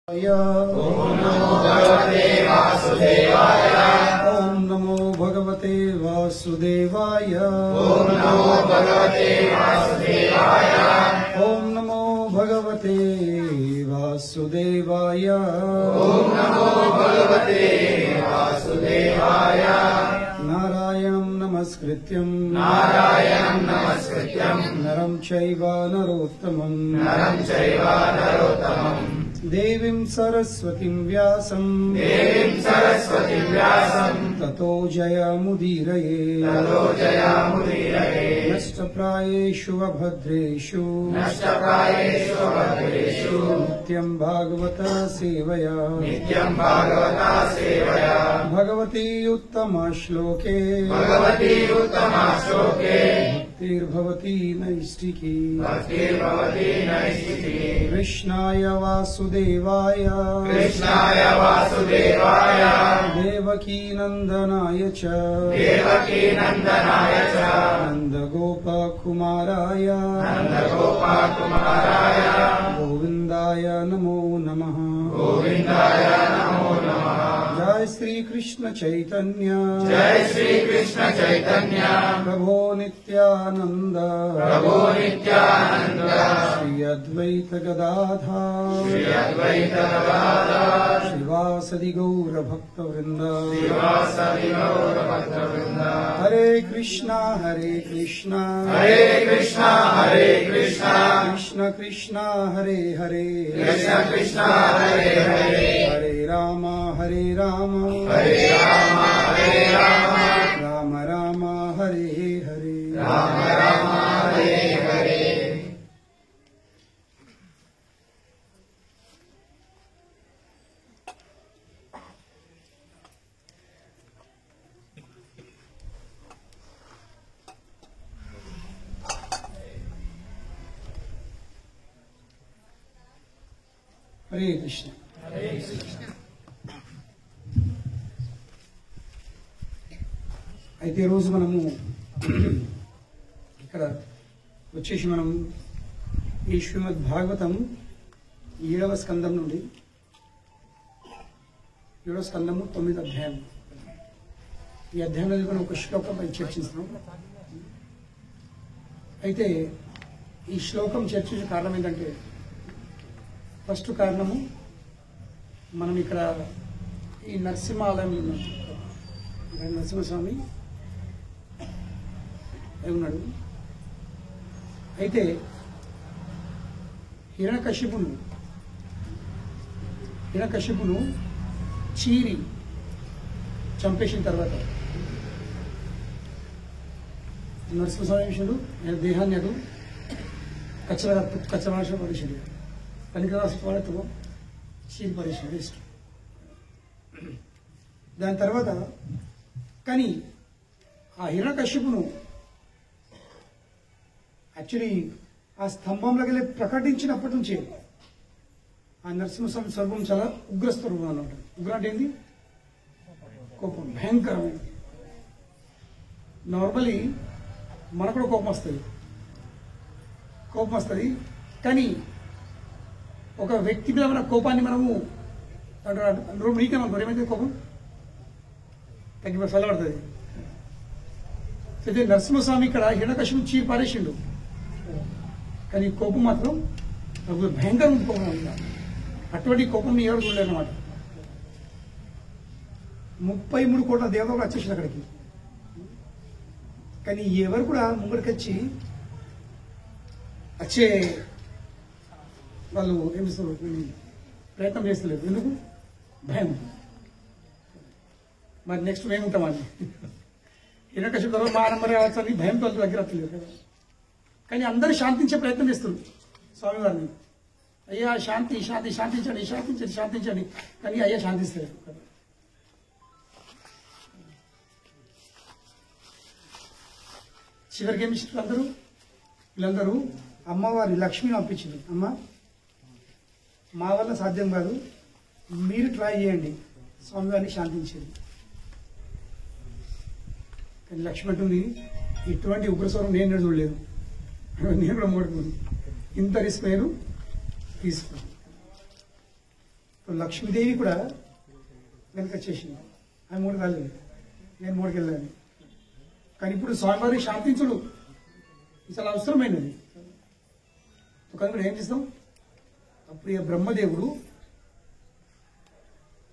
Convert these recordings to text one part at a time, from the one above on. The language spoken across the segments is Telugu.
ओम नमो भगवते वासुदेवाय। ओम नमो भगवते वासुदेवाय। ओम नमो भगवते वासुदेवाय। ओम नमो भगवते वासुदेवाय। ओम नमो भगवते वासुदेवाय। नारायणं नमस्कृत्यं नरं चैव नरोत्तमं देवीं सरस्वतीं व्यासं ततो जयमुदीरये। नष्टप्रायेषु अभद्रेषु नित्यं भागवत सेवया भगवती उत्तमश्लोके भक्तिर्भवती नैष्टिकी। कृष्णाय वासुदेवाय देवकी नंदनाय च नंदगोपकुमाराय गोविंदाय नमो नमः। जय श्री कृष्ण चैतन्य प्रभो नित्यानंद श्री अद्वैत गदाधर श्रीवासदि गौर भक्तवृंद। हरे कृष्णा कृष्ण कृष्ण हरे हरे हरे राम राम राम हरे हरे। हरे कृष्ण। అయితే ఈరోజు మనము ఇక్కడ వచ్చేసి మనం ఈ శ్రీమద్ భాగవతం 7వ స్కందం నుండి 7వ స్కందము 9వ అధ్యాయం ఈ అధ్యాయంలో మనం ఒక శ్లోకంపై చర్చిస్తున్నాం. అయితే ఈ శ్లోకం చర్చించే కారణం ఏంటంటే ఫస్ట్ కారణము మనం ఇక్కడ ఈ నరసింహాలయంలో ఉన్నాం. నరసింహస్వామి ఉన్నాడు. అయితే హిరణ్యకశిపును చీరి చంపేసిన తర్వాత నరసింహస్వామి విషయంలో ఆయన దేహాన్ని అటు కచ్చరాశ పడేసాడు. పనికిరాసి వాళ్ళతో చీరి పడేసాడు వేస్ట్. దాని తర్వాత కానీ ఆ హిరణ్యకశిపును యాక్చువల్లీ ఆ స్తంభంలోకి వెళ్ళి ప్రకటించినప్పటి నుంచి ఆ నరసింహస్వామి స్వరూపం చాలా ఉగ్రస్వరూపం అన్నమాట. ఉగ్ర అంటే ఏంది? కోపం, భయంకరమైనది. నార్మలీ మనకు కూడా కోపం వస్తుంది కానీ ఒక వ్యక్తి మీద మన కోపాన్ని మనము నీకేమనుకోరు ఏమైతే కోపం తగ్గిపోయి చల్లబడుతుంది. అయితే నరసింహస్వామి ఇక్కడ హిరణ్యకశిపుని చీరి పారేసిండు కానీ కోపం మాత్రం భయంకరం కోపం. అటువంటి కోపం ఎవరు చూడలేదు అనమాట. 33 కోట్ల దేవతలు వచ్చేసింది అక్కడికి. కానీ ఎవరు కూడా ముంగడికి వచ్చే వాళ్ళు ఏం చేస్తారు, ప్రయత్నం చేస్తలేదు. ఎందుకు? భయం. మరి నెక్స్ట్ మేముంటామని హిరణ్యకశిపుడు తర్వాత మా నంబర్ రావచ్చని భయంతో దగ్గర వస్తలేదు కదా. కానీ అందరూ శాంతించే ప్రయత్నం చేస్తారు స్వామివారిని. అయ్యా శాంతించండి కానీ అయ్యా శాంతిస్తారు కదా. చివరికి ఏమి ఇస్తారు వీళ్ళందరూ అమ్మవారి లక్ష్మిని పంపించింది. అమ్మ మా వల్ల సాధ్యం కాదు, మీరు ట్రై చేయండి స్వామివారిని శాంతించేది. కానీ లక్ష్మి అంటుంది ఇటువంటి ఉగ్రస్వరం నేను చూడలేదు, నేను కూడా మోడుకుంది. ఇంత రిస్క్ నేను తీసుకున్నాను. లక్ష్మీదేవి కూడా వెనక వచ్చేసింది. ఆమె 3 వెళ్ళలేదు, నేను 3కి వెళ్ళాను. కానీ ఇప్పుడు స్వామివారి శాంతించుడు చాలా అవసరమైనది. కనుక ఏం చేస్తాం? అప్పుడు ఈ బ్రహ్మదేవుడు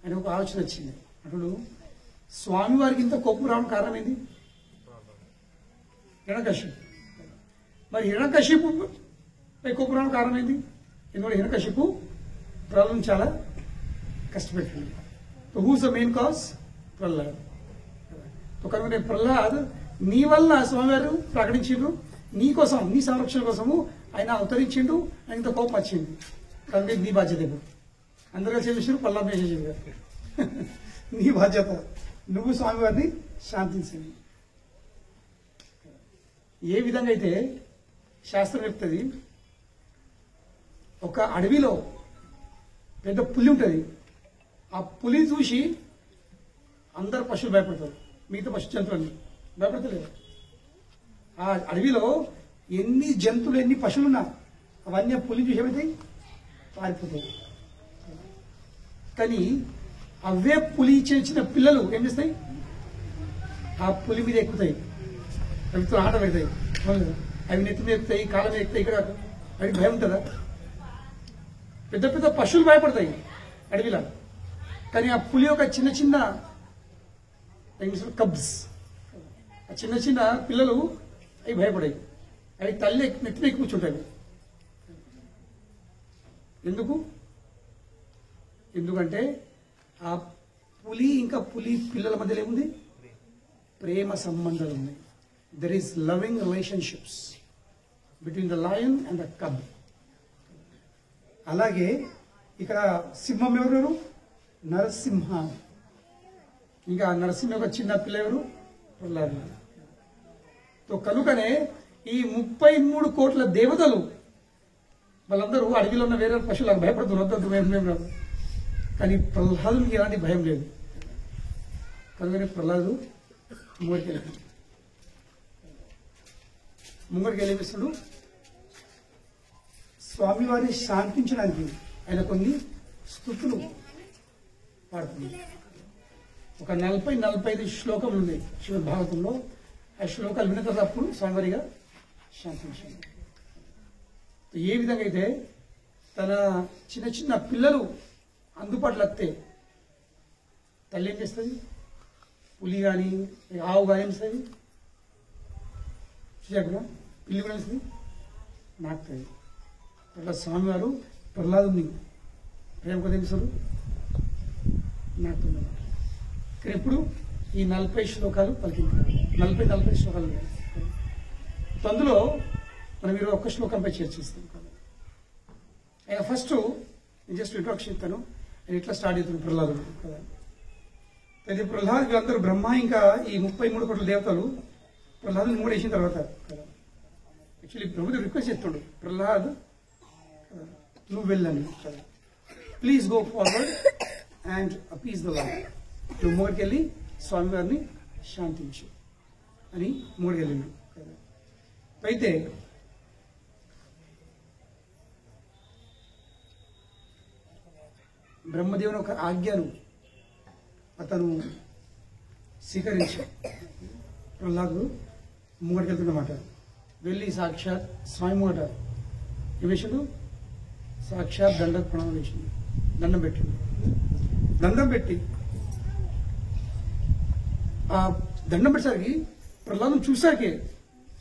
ఆయన ఒక ఆలోచన వచ్చింది. అప్పుడు స్వామివారికి ఇంత కోపం రావడం కారణం ఏంది? హిరణ్యకశిపు. మరి హిరణ్యకశిపు కోపం రావడం కారణం ఏంది? ఎందుకంటే హిరణ్యకశిపు ప్రహ్లాదం చాలా కష్టపెట్టింది. Who's the main cause? Prahlad. కనుక ప్రహ్లాద్ నీ వల్ల స్వామివారు ప్రకటించిండ్రు, నీ కోసం, నీ సంరక్షణ కోసము ఆయన అవతరించిండు, ఆయన ఇంత కోపం వచ్చింది. కనుక నీ బాధ్యత ఇప్పుడు అందరూ చేసారు, ప్రహ్లాద్ చేసేది కాదు. నీ బాధ్యత, నువ్వు స్వామివారిని శాంతించింది. ఏ విధంగా అయితే శాస్త్రం చెప్తుంది, ఒక అడవిలో పెద్ద పులి ఉంటుంది. ఆ పులిని చూసి అందరు పశువులు భయపడతారు, మిగతా పశు జంతువులని భయపడతలేరు. ఆ అడవిలో ఎన్ని జంతువులు, ఎన్ని పశువులు ఉన్నా అవన్నీ పులిని చూసి ఏమైతాయి? పారిపోతాయి. కానీ అవే పులి చిన్న పిల్లలు ఏం చేస్తాయి? ఆ పులి మీద ఎక్కుతాయి, అవితో ఆట పెడతాయి. అవి నెత్తి మీద ఎక్కుతాయి, కాళ్ళ మీద ఎక్కుతాయి. ఇక్కడ అవి భయం ఉంటుందా? పెద్ద పెద్ద పశువులు భయపడతాయి అడవిలో. కానీ ఆ పులి యొక్క చిన్న చిన్న కబ్స్, ఆ చిన్న చిన్న పిల్లలు అవి భయపడాయి. అవి తల్లి నెత్తిన ఎక్కి కూర్చుంటాయి. ఎందుకంటే ఆ పులి ఇంకా పులి పిల్లల మధ్యలో ఏముంది? ప్రేమ సంబంధాలు ఉన్నాయి. There is loving relationships between the lion and the cub. అలాగే ఇక్కడ సింహం ఎవరు? నరసింహ. ఇంకా నరసింహ యొక్క చిన్న పిల్ల ఎవరు? ప్రహ్లాదు. కనుకనే ఈ 33 కోట్ల దేవతలు వాళ్ళందరూ అడవిలో ఉన్న వేరే పశువులకు భయపడుతున్నారు. మేము కానీ ప్రహ్లాదునికి ఎలాంటి భయం లేదు. కనుకనే ప్రహ్లాదు ముంగడికి వెళ్ళిపిస్తుడు. స్వామివారిని శాంతించడానికి ఆయన కొన్ని స్తుతులు పాడుతుంది. ఒక 40-45 శ్లోకములు ఉన్నాయి శ్రీమద్ భాగవతంలో. ఆ శ్లోకాలు విన్న తర్వాత అప్పుడు స్వామివారిగా శాంతించింది. ఏ విధంగా అయితే తన చిన్న చిన్న పిల్లలు అందుబాటులో వస్తే తల్లి ఏం చేస్తుంది? పులి కానీ ఆవు కానీ ఏం చేస్తుంది? చూసాక పిల్లి కూడా వేస్తుంది, నాకుతుంది. అట్లా స్వామివారు ప్రహ్లాదుని ప్రేమ కదా తెలుసు నాకుతుంది. కానీ ఇప్పుడు ఈ 40 శ్లోకాలు పలికింది. 40 శ్లోకాలు ఉన్నాయి. అందులో మనం మీరు ఒక్క శ్లోకంపై చర్చిస్తాం. ఆయన ఫస్ట్ నేను జస్ట్ ఇంట్రొడక్షన్ ఇస్తాను. ఆయన ఇట్లా స్టార్ట్ అవుతుంది ప్రహ్లాదుడు కదా. అయితే ప్రహ్లాద్ వీళ్ళందరూ బ్రహ్మ ఇంకా ఈ 33 కోట్ల దేవతలు ప్రహ్లాదుని మూడేసిన తర్వాత కదా. యాక్చువల్లీ ప్రభుత్వం రిక్వెస్ట్ చేస్తుండు, ప్రహ్లాద్ నువ్వు వెళ్ళండి కదా, please go forward and appease the lord. నువ్వు మూడికి వెళ్ళి స్వామివారిని శాంతించు అని మూడికి వెళ్ళిండు కదా. అయితే బ్రహ్మదేవుని ఒక ఆజ్ఞను అతను స్వీకరించి ప్రహ్లాదు ముంగడికి వెళ్తున్నమాట. వెళ్ళి సాక్షాత్ స్వామి ముంగట ఏం వేసిండు? సాక్షాత్ దండ ప్రణామం వేసింది, దండం పెట్టిండు. దండం పెట్టి ఆ దండం పెట్టేసరికి ప్రహ్లాదం చూసాకే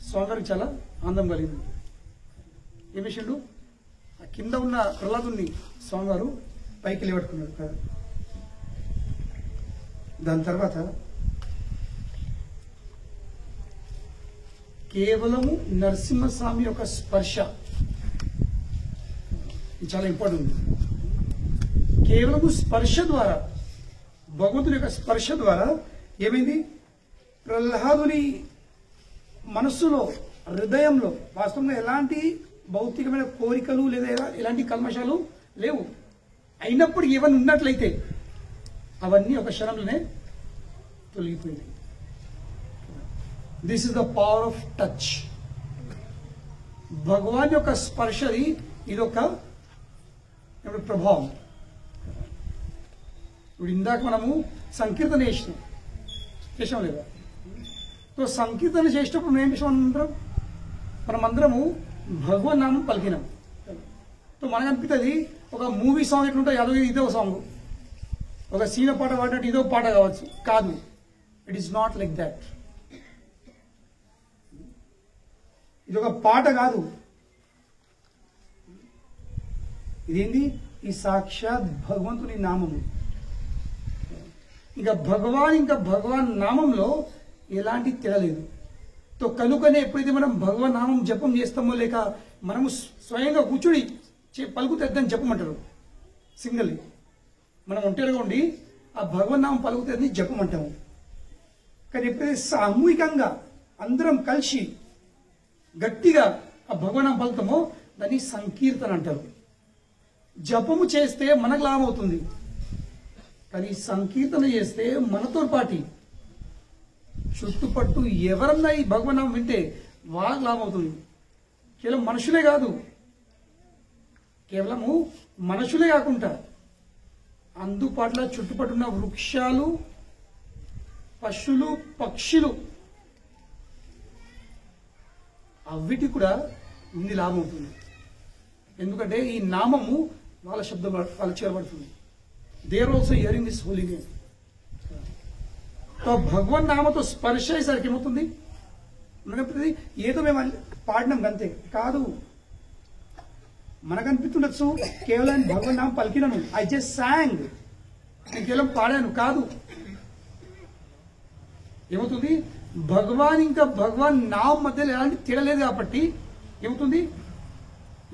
స్వామివారికి చాలా ఆనందం కలిగింది. ఏం వేసిండు? ఆ కింద ఉన్న ప్రహ్లాదుని స్వామివారు పైకి లేవట్టుకున్నాడు కదా. దాని తర్వాత కేవలము నరసింహస్వామి యొక్క స్పర్శ, ఇది చాలా ఇంపార్టెంట్. కేవలము స్పర్శ ద్వారా, భగవంతుని యొక్క స్పర్శ ద్వారా ఏమైంది? ప్రహ్లాదుని మనస్సులో, హృదయంలో వాస్తవంగా ఎలాంటి భౌతికమైన కోరికలు లేదా ఎలాంటి కల్మషాలు లేవు. అయినప్పుడు ఏమన్నా ఉన్నట్లయితే అవన్నీ ఒక క్షణంలోనే తొలగిపోయింది. This is the power of touch. భగవాన్ యొక్క స్పర్శది ఇదొక ప్రభావం. ఇప్పుడు ఇందాక మనము సంకీర్తన చేసాం లేదా? సో సంకీర్తన చేసేటప్పుడు మేము ఏం చేసాం? మనమందరము భగవన్ నామం పలికినాం. సో మనకు అనిపిస్తుంది ఒక మూవీ సాంగ్ ఎట్లుంటే అదో ఇదో సాంగ్, ఒక సీన పాట పాడినట్టు ఇదో పాట కావచ్చు. కాదు, it is not like that. ఇది ఒక పాట కాదు. ఇదేంటి? ఈ సాక్షాత్ భగవంతుని నామము. ఇంకా భగవాన్ నామంలో ఎలాంటి తెరలేదు. తో కనుకనే ఎప్పుడైతే మనం భగవాన్ నామం జపం చేస్తామో, లేక మనము స్వయంగా కూర్చుని పలుకుతేద్దని చెప్పమంటారు సింగిల్. మనం ఒంటరిగా ఉండి ఆ భగవన్ నామం పలుకుతేద్దని జపమంటాము. కానీ ఎప్పుడైతే సామూహికంగా అందరం కలిసి గట్టిగా ఆ భగవన్ నామం పలుకుతామో దాన్ని సంకీర్తన అంటారు. జపము చేస్తే మనకు లాభం అవుతుంది, కానీ సంకీర్తన చేస్తే మనతో పాటి చుట్టుపట్టు ఎవరన్నా ఈ భగవన్నామం వింటే వాళ్ళకి లాభం అవుతుంది. కేవలం మనుషులే కాదు, కేవలము మనుషులే కాకుండా అందుబాటులో చుట్టుపట్టున్న వృక్షాలు, పశువులు, పక్షులు అవిటి కూడా ఇన్ని లాభం అవుతుంది. ఎందుకంటే ఈ నామము వాళ్ళ శబ్దం వాళ్ళ చేరబడుతుంది. There also hearing this holy name. तो भगवान नाम तो स्पर्श అయ్యేసరికి ఏమవుతుంది? మనకనిపిస్తుంది ఏదో మేము పాడినాం అంతే కాదు. మనకు అనిపిస్తుండొచ్చు కేవలం భగవాన్ నామం పలికినాను, ఐ జస్ట్ సాంగ్, నేను కేవలం పాడాను కాదు. ఏమవుతుంది? భగవాన్ ఇంకా భగవాన్ నామం మధ్యలో ఎలాంటి తిరలేదు కాబట్టి ఏమవుతుంది?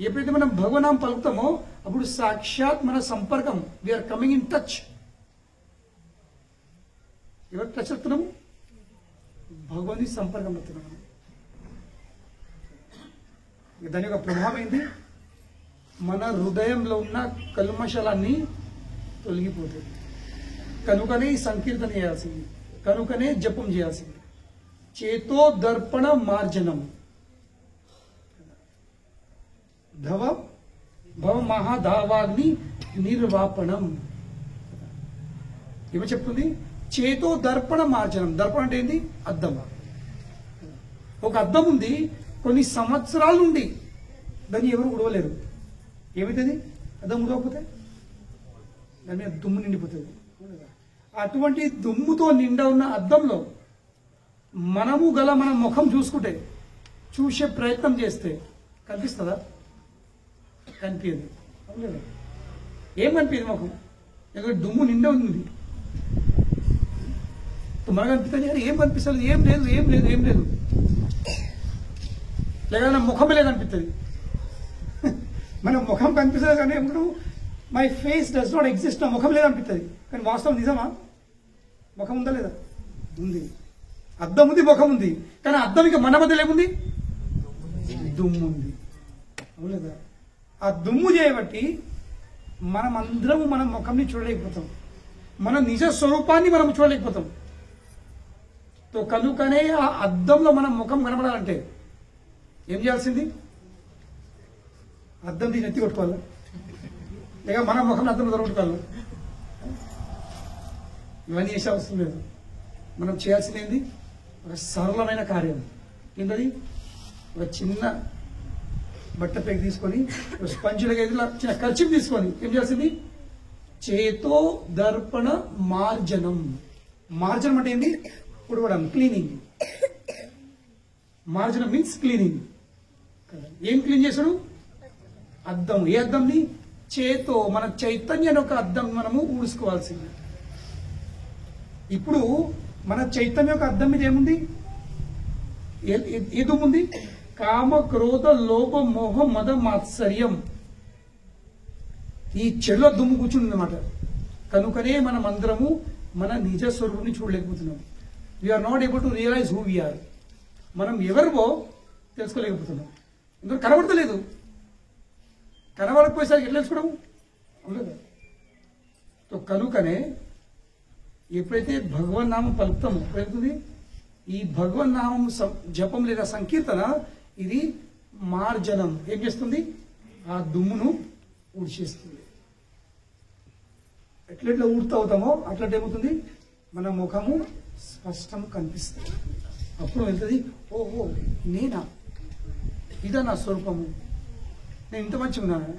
ఎప్పుడైతే మనం భగవాన్ నామం పలుకుతామో అప్పుడు సాక్షాత్ మన సంపర్కం, వీఆర్ కమింగ్ ఇన్ టచ్. ఎవరు టచ్ అవుతున్నాము? భగవంతుని సంపర్కం అవుతున్నాము. దాని యొక్క ప్రభావం ఏంటి? మన హృదయంలో ఉన్న కల్మషాలన్నీ తొలగిపోతాయి. కనుకనే సంకీర్తన చేయాల్సింది, కనుకనే జపం చేయాల్సింది. చేతో దర్పణ మార్జనం భవ మహాధావాగ్ని నిర్వాపణం. ఏమో చెప్తుంది? చేతో దర్పణ మార్జనం. దర్పణ అంటే ఏంటి? అద్దం. ఒక అద్దం ఉంది, కొన్ని సంవత్సరాల నుండి దాన్ని ఎవరు ఉడవలేరు. ఏమైతుంది? అద్దం ఉడవకపోతే దాని మీద దుమ్ము నిండిపోతుంది. అటువంటి దుమ్ముతో నిండా ఉన్న అద్దంలో మనము గల మన ముఖం చూసుకుంటే, చూసే ప్రయత్నం చేస్తే కనిపిస్తుందా? కనిపించదు. ఏం కనిపించదు ముఖం, ఎందుకంటే దుమ్ము నిండా ఉంది. మనకు అనిపిస్తుంది కానీ ఏం కనిపిస్తుంది? ఏం లేదు, ఏం లేదు, ఏం లేదు. లేక ముఖమే లేదనిపిస్తుంది. మన ముఖం కనిపిస్తుంది కానీ ఎప్పుడు my face does not exist, నా ముఖం లేదనిపిస్తుంది. కానీ వాస్తవం నిజమా? ముఖం ఉందా లేదా? ఉంది. అద్దం ఉంది, ముఖం ఉంది. కానీ అద్దం ఇక మన మధ్యలో ఏముంది? దుమ్ము ఉంది. అవులేదా? ఆ దుమ్ము చేయబట్టి మనం అందరము మన ముఖంని చూడలేకపోతాం, మన నిజ స్వరూపాన్ని మనం చూడలేకపోతాం. తో కనుకనే ఆ అద్దంలో మనం ముఖం కనబడాలంటే ఏం చేయాల్సింది? అద్దం దీన్ని ఎత్తి కొట్టుకోవాలి, లేక మన ముఖం అద్దంలో దొరకొట్టుకోవాలి. ఇవన్నీ చేసే అవసరం లేదు. మనం చేయాల్సింది ఏంది? ఒక సరళమైన కార్యం. ఏంటది? ఒక చిన్న బట్ట పేకి తీసుకొని, స్పంజులకి చిన్న ఖర్చు తీసుకొని ఏం చేయాల్సింది? చేతో దర్పణ మార్జనం. మార్జనం అంటే ఏంటి? ఉడవడం, క్లీనింగ్. మార్జనం మీన్స్ క్లీనింగ్. ఏం క్లీన్ చేశాడు? అద్దం. ఏ అద్దంని? చేతో మన చైతన్యాన్ని ఒక అద్దం మనము ఊడుసుకోవాల్సింది. ఇప్పుడు మన చైతన్యం యొక్క అద్దం మీద ఏముంది? ఏ దుమ్ముంది? కామ, క్రోధ, లోభ, మోహ, మద, మాత్సర్యం. ఈ చెడులో దుమ్ము కూర్చుంది అన్నమాట. కనుకనే మనం అందరము మన నిజ స్వరూపుని చూడలేకపోతున్నాం. We are not able to realise who we are. మనం ఎవరివో తెలుసుకోలేకపోతున్నాం, ఎందుకంటే కనబడతలేదు. కనబడకపోయేసరికి ఎట్లా తెలుసుకోవడం? అవును. కనుకనే ఎప్పుడైతే భగవన్ నామం పలుకుతామో ఎప్పుడైతుంది? ఈ భగవన్ నామం జపం లేదా సంకీర్తన ఇది మార్జనం. ఏం చేస్తుంది? ఆ దుమ్మును ఊడ్చేస్తుంది. ఎట్లెట్లా ఊడుతూ అవుతామో అట్లా ఏమవుతుంది, మన ముఖము స్పష్టం కనిపిస్తుంది. అప్పుడు వెళ్తుంది, ఓహో నేనా, ఇదా నా స్వరూపము, నేను ఇంత మంచిగా ఉన్నాను,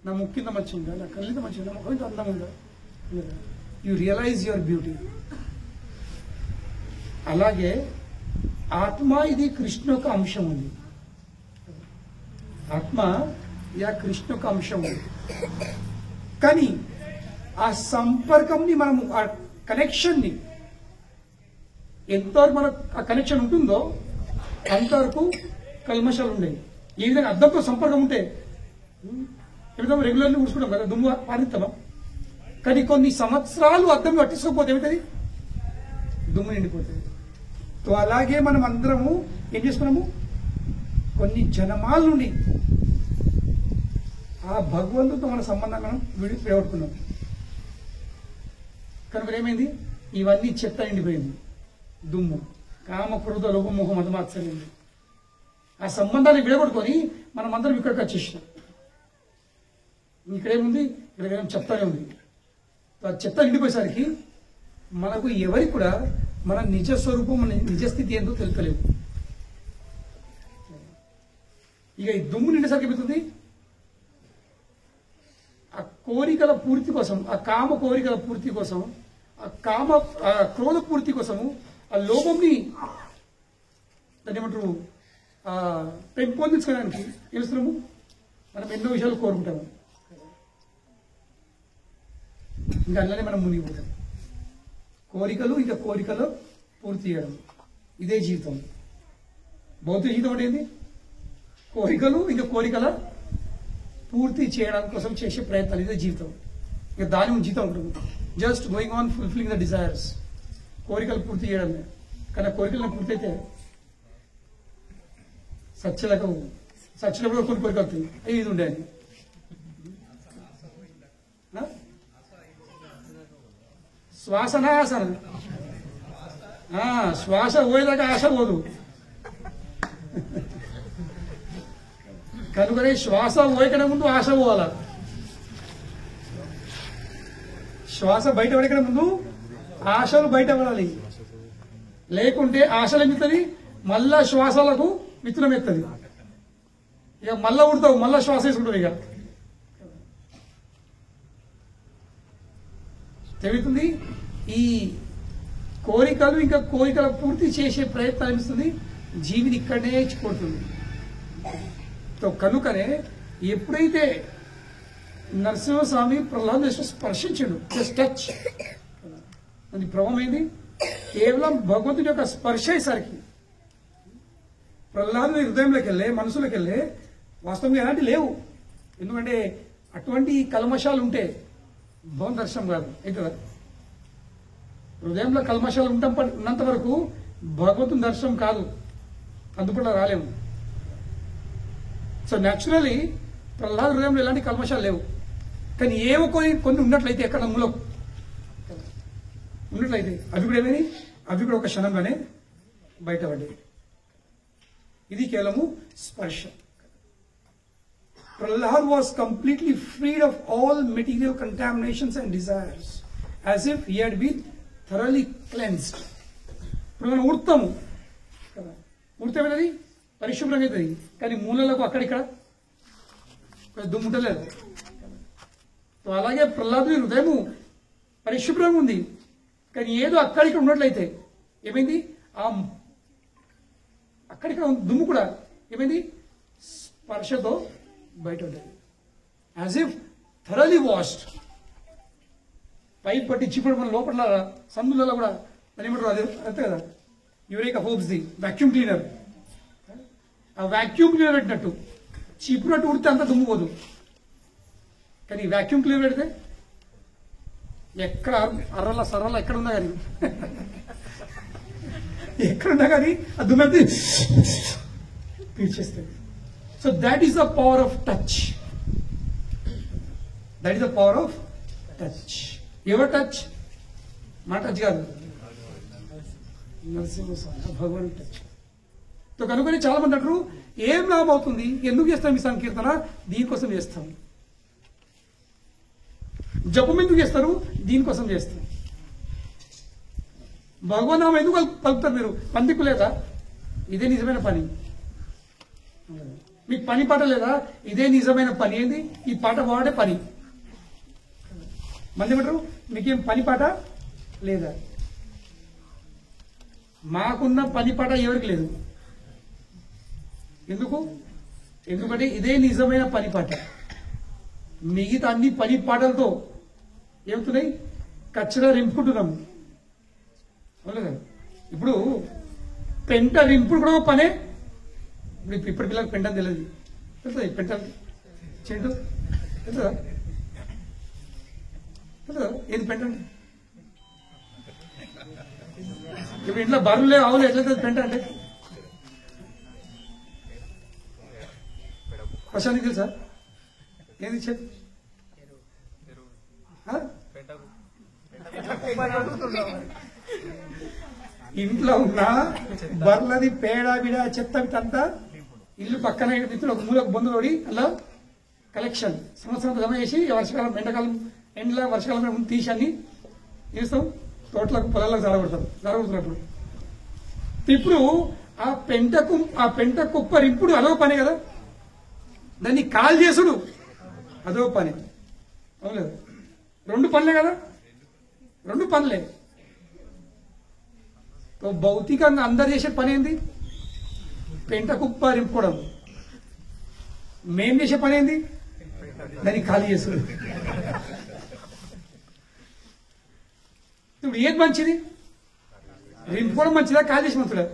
నా ముక్కు ఇంత మంచిగా ఉందా, నా కళ్ళు ఇంత మంచిగా ఉందా, ముఖం ఇంత అందంగా ఉందా. You realise your beauty. అలాగే ఆత్మ ఇది కృష్ణ యొక్క అంశం ఉంది. ఆత్మ యా కృష్ణ యొక్క అంశం ఉంది. కానీ ఆ సంపర్కంని మనము, ఆ కనెక్షన్ని ఎంతవరకు మనకు ఆ కనెక్షన్ ఉంటుందో అంతవరకు కల్మషాలు ఉండేవి. ఏ విధంగా అద్దంతో సంపర్కం ఉంటే ఏ విధంగా రెగ్యులర్లీ ఊడ్చుకుంటాం కదా, దుమ్ము పారిస్తామా. కానీ కొన్ని సంవత్సరాలు అద్దం పట్టించుకోకపోతే ఏమిటది, దుమ్ము నిండిపోతుంది. సో అలాగే మనం అందరము ఏం చేసుకున్నాము, కొన్ని జన్మాల నుండి ఆ భగవంతుడితో మన సంబంధాన్ని మనం విడగొట్టుకున్నాం. కనుక ఏమైంది, ఇవన్నీ చెత్త నిండిపోయింది, దుమ్ము, కామ క్రోధ లోభ మోహ మదమాత్సర్యం. ఆ సంబంధాన్ని విడగొట్టుకొని మనం అందరం ఇక్కడికి వచ్చేసినాం. ఇక్కడేముంది, ఇక్కడ చెత్తనే ఉంది. ఆ చెత్త నిండిపోయేసరికి మనకు ఎవరికి కూడా మన నిజ స్వరూపం, మన నిజ స్థితి ఏందో తెలుపలేదు. ఇక ఈ దుమ్ము నిండేసరికి ఏమవుతుంది, ఆ కోరికల పూర్తి కోసం, ఆ కామ కోరికల పూర్తి కోసం, ఆ క్రోధ పూర్తి కోసము, ఆ లోభంని దాన్ని ఏమంటారు పెంపొందించుకోవడానికి తెలుస్తున్నాము. మనం ఎన్నో విషయాలు కోరుకుంటాము, ఇంకా అందులోనే మనం మునిగిపోతాం. కోరికలు ఇంకా కోరికలు పూర్తి చేయడం, ఇదే జీవితం. భౌతిక జీవితం అంటే ఏంది, కోరికలు ఇంకా కోరికల పూర్తి చేయడం కోసం చేసే ప్రయత్నాలు, ఇదే జీవితం. ఇక దాని జీవితం ఉంటుంది, just going on fulfilling the desires. కోరికలు పూర్తి చేయడమే. కానీ కోరికలను పూర్తయితే సత్యలకు కూడా కొన్ని కోరికలు అవుతుంది, ఇది ఉండే అని. శ్వాసనాసన, శ్వాస పోయేదాకా ఆశ పోదు. కనుకనే శ్వాస పోయకనే ముందు ఆశ పోవాల. శ్వాస బయట పడకనే ముందు ఆశలు బయట పడాలి. లేకుంటే ఆశలు ఎత్తుతుంది, మళ్ళా శ్వాసాలకు విత్తనం ఎత్తది. ఇక మళ్ళా ఉడతావు, మళ్ళా శ్వాస వేసుకుంటావు. ఇక తెలుగుతుంది. ఈ కోరికలు ఇంకా కోరికల పూర్తి చేసే ప్రయత్నం అనిపిస్తుంది, జీవిని ఇక్కడనే కొడుతుంది. కనుకనే ఎప్పుడైతే నరసింహస్వామి ప్రహ్లాద స్పర్శించాడు, జస్ట్ టచ్, అది ప్రభావం ఏంది, కేవలం భగవంతుడి యొక్క స్పర్శ అయ్యేసరికి ప్రహ్లాదుని హృదయంలోకి వెళ్ళే, మనసులోకి వెళ్ళే వాస్తవంగా ఎలాంటి లేవు. ఎందుకంటే అటువంటి కల్మషాలు ఉంటే భగవంతు దర్శనం కాదు. అయితే హృదయంలో కల్మషాలు ఉన్నంత వరకు భగవంతుని దర్శనం కాదు, అందుకుండా రాలేము. సో న్యాచురలీ ప్రహ్లాద హృదయంలో ఎలాంటి కల్మషాలు లేవు. కానీ ఏవో కొన్ని ఉన్నట్లయితే, ఎక్కడ మూలం ఉన్నట్లయితే అవి కూడా ఏమైంది, అవి కూడా ఒక క్షణంలోనే బయటపడ్డాయి. ఇది కేవలము స్పర్శ. Prahlad was completely freed of all material contaminations and desires, as if he had been thoroughly cleansed. ఇప్పుడు మనం ఉడతాము కదా, ఉడతామేది పరిశుభ్రంగా అవుతుంది. కానీ మూలలకు అక్కడిక్కడ దుమ్ముంటలేదు. అలాగే ప్రహ్లాదుని హృదయము పరిశుభ్రంగా ఉంది, కానీ ఏదో అక్కడిక్కడ ఉన్నట్లయితే ఏమైంది, ఆ అక్కడిక్కడ దుమ్ము కూడా ఏమైంది, స్పర్శతో బయట ఉంటుంది. As if thoroughly washed. Pipe పట్టి చిప్పుడు మన లోపల సందులలో కూడా దాని ఏమంటారు, అదే అంతే కదా, eureka hopes the vacuum cleaner. ఆ వాక్యూమ్ క్లీనర్ పెట్టినట్టు చిప్పునట్టు ఉడితే అంత దుమ్ము పోదు. కానీ వాక్యూమ్ క్లీనర్ పెడితే ఎక్కడ అర్రల సర్రల ఎక్కడున్నా కానీ ఎక్కడున్నా కానీ ఆ దుమ్మెత్తి పీల్చేస్తుంది. So that is the power of touch. That is the power of touch. Your touch? My touch కాదు, నరసింహస్వామి భగవాన్ టచ్. సో కనుకొని చాలా మంది అంటారు, ఏం లాభం అవుతుంది, ఎందుకు చేస్తాం ఈ సంకీర్తన, దీనికోసం చేస్తాం. జపం ఎందుకు చేస్తారు? దీనికోసం చేస్తారు. భగవన్నామం ఎందుకు పలుకుతారు మీరు? పందికు లేదా? ఇదే నిజమైన పని. మీకు పని పాట లేదా? ఇదే నిజమైన పని. ఏంది ఈ పాట పాడే పని? మంది ఏమంటారు? మీకేం పని పాట లేదా? మాకున్న పని పాట ఎవరికి లేదు. ఎందుకు? ఎందుకంటే ఇదే నిజమైన పని పాట. మిగతా అన్ని పని పాటలతో ఏమవుతున్నాయి? కచ్చడా రింపుకుంటున్నాము. ఇప్పుడు పెంట రింపుడు కూడా పనే. ఇప్పుడు పిల్లలకు పెంట తెలియదు. తెలుస్తుంది పెంట చెండు తెలుస్తుందా? తెలుస్తుందా ఏది పెంట అంటే? ఇప్పుడు ఇంట్లో బర్రెలు ఆవులు ఎట్లయితే పెంట అంటే ప్రశాంత్ తెలుసా? ఏది చెప్పు. ఇంట్లో ఉన్న బర్లది పేడ బిడ చెత్త అంతా ఇల్లు పక్కన మిత్రులు ఒక మూలకు బొందులోడి అలా కలెక్షన్ సంవత్సరం జమ చేసి వర్షకాలం ఎండాకాలం ఎండ్ల వర్షకాలం తీసి అన్ని తీస్తాం. తోటలకు పొలాలకు జారగొడుతున్నప్పుడు ఇప్పుడు ఆ పెంట కుప్ప రింపుడు అదో పని కదా. దాన్ని కాల్ చేసుడు అదో పని. అవును, రెండు పనులే కదా. రెండు పనులే. భౌతికంగా అందరు చేసే పని ఏంది? పెంట కుప్ప రింపుకోవడం. మేం చేసే పని ఏంది? దాన్ని ఖాళీ చేసుడు. ఇప్పుడు ఏది మంచిది? రింపుకోవడం మంచిదా? ఖాళీ చేసి మంచిదా?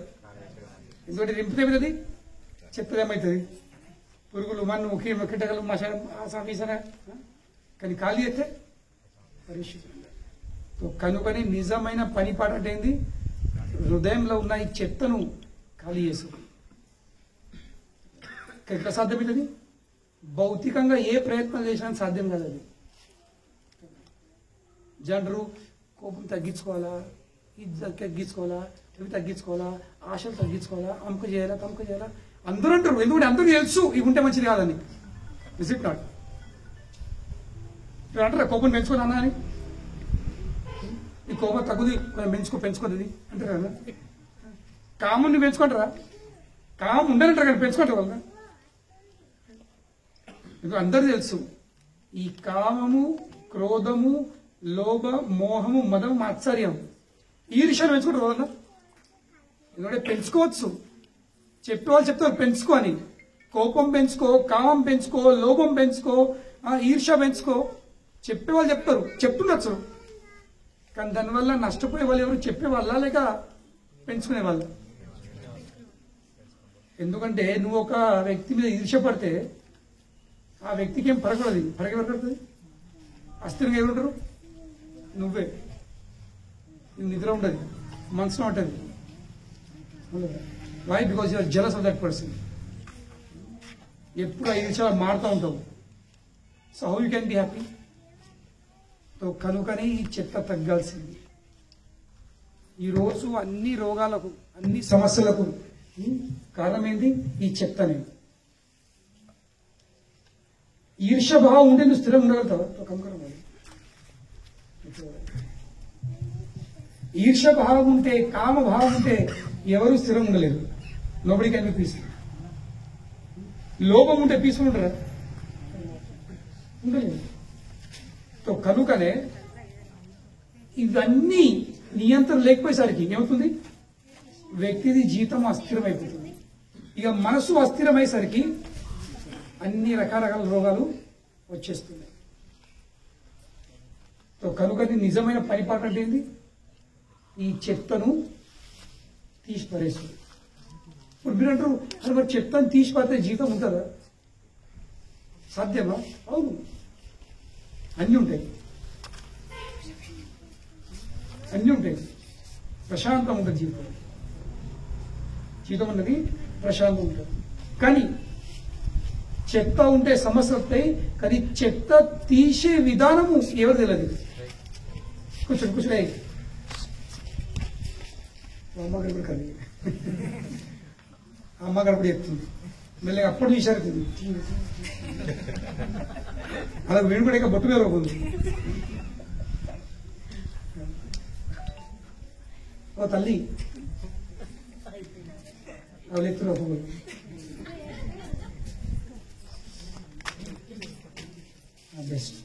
ఎందుకంటే రింపుతే ఏమవుతుంది? చెత్తది ఏమవుతుంది? పురుగులు మన్ను కిటకలు మసాలా. కానీ ఖాళీ అయితే కనుకని నిజమైన పని పాట అంటే ఏంది? హృదయంలో ఉన్న ఈ చెత్తను ఖాళీ చేసు. ఎట్లా సాధ్యమైనది? భౌతికంగా ఏ ప్రయత్నం చేసినా సాధ్యం కాదు. అది జనరు కోపం తగ్గించుకోవాలా, ఇది తగ్గించుకోవాలా, ఇవి తగ్గించుకోవాలా, ఆశలు తగ్గించుకోవాలా, అమ్ముక చేయాలా, తమ్ముక చేయాలా అందరూ అంటారు. ఎందుకంటే అందరూ తెలుసు ఇవి ఉంటే మంచిది కాదని. Is it not? ఇప్పుడు అంటారా కోపం పెంచుకోను అన్నా అని? ఈ కోపం తగ్గుది పెంచుకోది అంటారు కదా. కామం నువ్వు పెంచుకుంటారా? కామం ఉండనంటారు కదా, పెంచుకుంటారు వాళ్ళ. ఇప్పుడు అందరూ తెలుసు ఈ కామము, క్రోధము, లోభ, మోహము, మదము, ఆశ్చర్యం, ఈ విషయాలు పెంచుకుంటారు వాళ్ళ. ఎందుకంటే పెంచుకోవచ్చు. చెప్పేవాళ్ళు చెప్తారు పెంచుకో అని. కోపం పెంచుకో, కామం పెంచుకో, లోభం పెంచుకో, ఈర్ష్య పెంచుకో చెప్పేవాళ్ళు చెప్తారు, చెప్తుండొచ్చు. కానీ దానివల్ల నష్టపోయే వాళ్ళు ఎవరు? చెప్పేవాళ్ళ లేక పెంచుకునే వాళ్ళ? ఎందుకంటే నువ్వు ఒక వ్యక్తి మీద ఈర్ష్య పడితే ఆ వ్యక్తికి ఏం పరగడదు. పరగబడుతుంది అస్థిరంగా ఎవరుంటారు? నువ్వే. నిద్ర ఉండదు, మనసులో ఉంటుంది. Why? Because you're jealous of that person. ఎప్పుడు 5 నిమిషాలు మారుతూ ఉంటావు. So how you can be happy? కనుకనే ఈ చెత్త తగ్గాల్సింది. ఈరోజు అన్ని రోగాలకు, అన్ని సమస్యలకు కారణం ఏంది? ఈ చెత్తనే. ఈర్ష్యభావం ఉంటే నువ్వు స్థిరంగా ఉండగలుగుతావా? ఈర్ష్యభావం ఉంటే, కామభావం ఉంటే ఎవరు స్థిరం ఉండలేరు. Nobody can be peaceful. లోభం ఉంటే పీస్ఫుల్ ఉంటారా? ఉండలేదు. కనుకనే ఇవన్నీ నియంత్రణ లేకపోయేసరికి ఏమవుతుంది? వ్యక్తిది జీవితం అస్థిరమైపోతుంది. ఇక మనసు అస్థిరమయ్యేసరికి అన్ని రకరకాల రోగాలు వచ్చేస్తున్నాయి. కనుకని నిజమైన పరిపాలన అంటే ఏంది? ఈ చెత్తను తీసి పరేస్తుంది. ఇప్పుడు మీరు అంటారు, అది మరి చెత్తను తీసి పడితే జీవితం ఉంటుందా? సాధ్యమా? అవును, అన్నీ ఉంటాయి. అన్నీ ఉంటాయి. ప్రశాంతం ఉంటుంది జీవితం. జీవితం ఉన్నది ప్రశాంతం ఉంటుంది. కానీ చెత్త ఉంటే సమస్య వస్తాయి. కానీ చెత్త తీసే విధానము ఎవరు తెలియదు. కూర్చోండి. అమ్మగారు కూడా కలిగి అమ్మగారు కూడా చెప్తుంది. మెల్లగా అప్పుడు తీశారు అలా వీడు కూడా ఇక బొట్టు మీద పోతుంది. ఓ తల్లి వాళ్ళు ఎత్తున పువ్వులు బెస్ట్.